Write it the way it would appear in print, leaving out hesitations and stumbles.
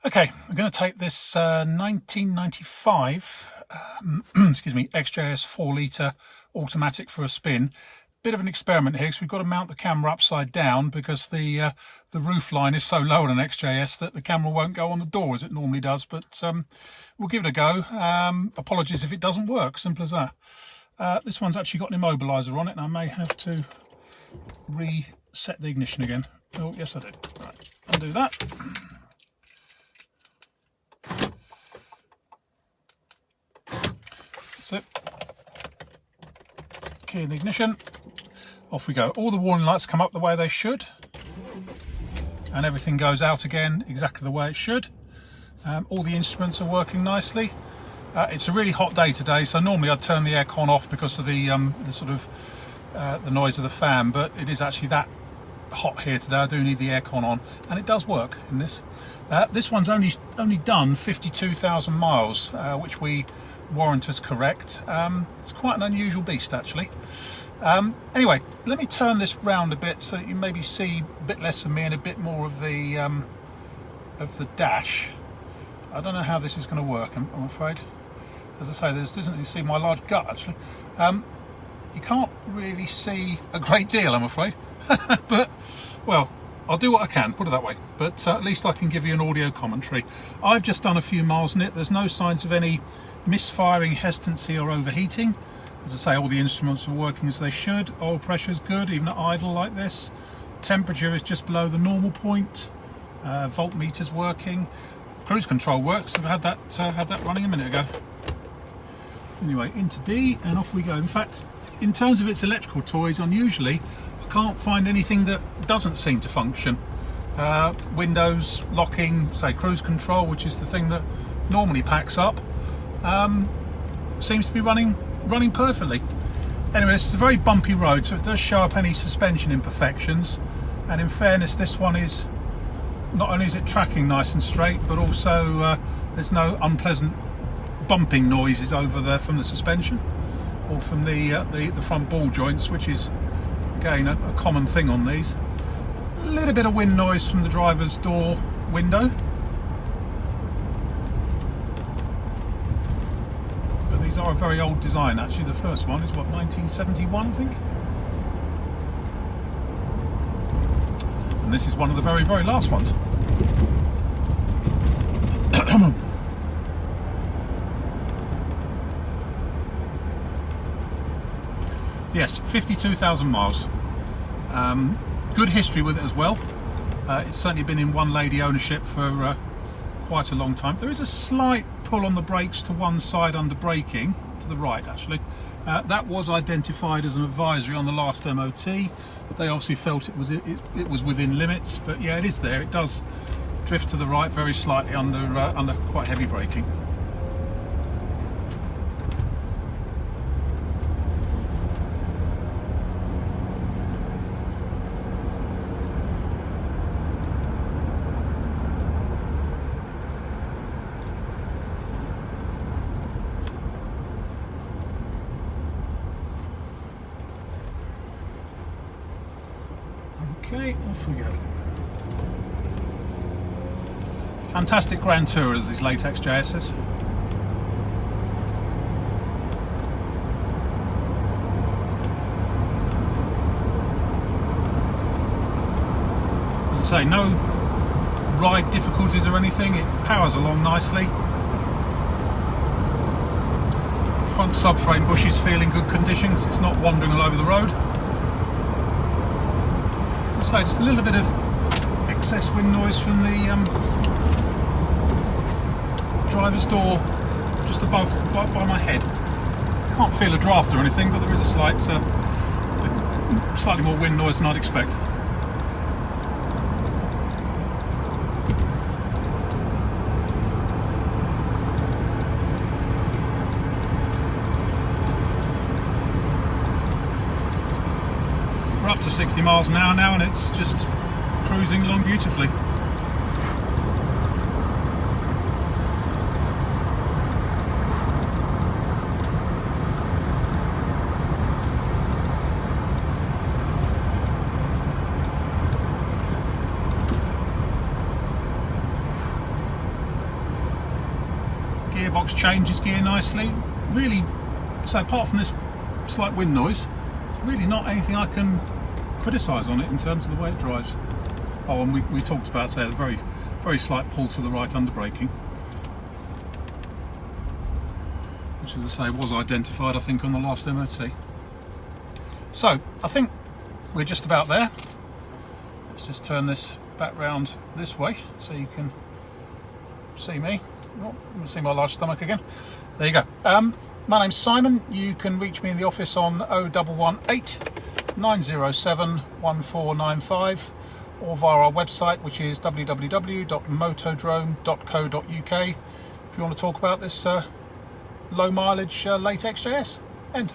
Okay, I'm going to take this 1995 excuse me, XJS 4-litre automatic for a spin. Bit of an experiment here because we've got to mount the camera upside down because the roof line is so low on an XJS that the camera won't go on the door as it normally does, but we'll give it a go. Apologies if it doesn't work, simple as that. This one's actually got an immobiliser on it and I may have to reset the ignition again. Oh yes I did. Right, undo that. That's it. Key in the ignition. Off we go. All the warning lights come up the way they should, and everything goes out again exactly the way it should. All the instruments are working nicely. It's a really hot day today, so normally I'd turn the aircon off because of the sort of the noise of the fan, but it is actually that hot here today. I do need the aircon on, and it does work in this. This one's only done 52,000 miles, which we warrant as correct. It's quite an unusual beast actually. Anyway, let me turn this round a bit so that you maybe see a bit less of me and a bit more of the dash. I don't know how this is going to work, I'm afraid. As I say, this isn't, you see my large gut actually. You can't really see a great deal, I'm afraid. But, well, I'll do what I can, put it that way. But at least I can give you an audio commentary. I've just done a few miles in it. There's no signs of any misfiring, hesitancy or overheating. As I say, all the instruments are working as they should. Oil pressure's good, even at idle like this. Temperature is just below the normal point. Voltmeter's working. Cruise control works. I've had that running a minute ago. Anyway, into D and off we go. In fact, in terms of its electrical toys, unusually, I can't find anything that doesn't seem to function. Windows, locking, say cruise control, which is the thing that normally packs up, seems to be running perfectly. Anyway, this is a very bumpy road, so it does show up any suspension imperfections, and in fairness, this one is not only is it tracking nice and straight, but also there's no unpleasant bumping noises over there from the suspension or from the front ball joints, which is again a common thing on these. A little bit of wind noise from the driver's door window, but these are a very old design actually. The first one is what, 1971 I think, and this is one of the very, very last ones. Yes, 52,000 miles. Good history with it as well. It's certainly been in one lady ownership for quite a long time. There is a slight pull on the brakes to one side under braking, to the right actually. That was identified as an advisory on the last MOT. They obviously felt it was within limits, but yeah, it is there. It does drift to the right very slightly under quite heavy braking. Okay, off we go. Fantastic Grand Tour as these late XJSs. As I say, no ride difficulties or anything. It powers along nicely. Front subframe bush is feeling good conditions. It's not wandering all over the road. So just a little bit of excess wind noise from the driver's door just above by my head. Can't feel a draft or anything, but there is a slightly more wind noise than I'd expect. We're up to 60 miles an hour now and it's just cruising along beautifully. gearbox changes gear nicely. Really, so apart from this slight wind noise, there's really not anything I can criticise on it in terms of the way it drives. Oh, and we talked about, say, the very, very slight pull to the right underbraking, which, as I say, was identified, I think, on the last MOT. So, I think we're just about there. Let's just turn this back round this way so you can see me. Oh, you can see my large stomach again. There you go. My name's Simon. You can reach me in the office on 0118 907 1495 or via our website, which is www.motodrome.co.uk, if you want to talk about this low mileage late XJS. End.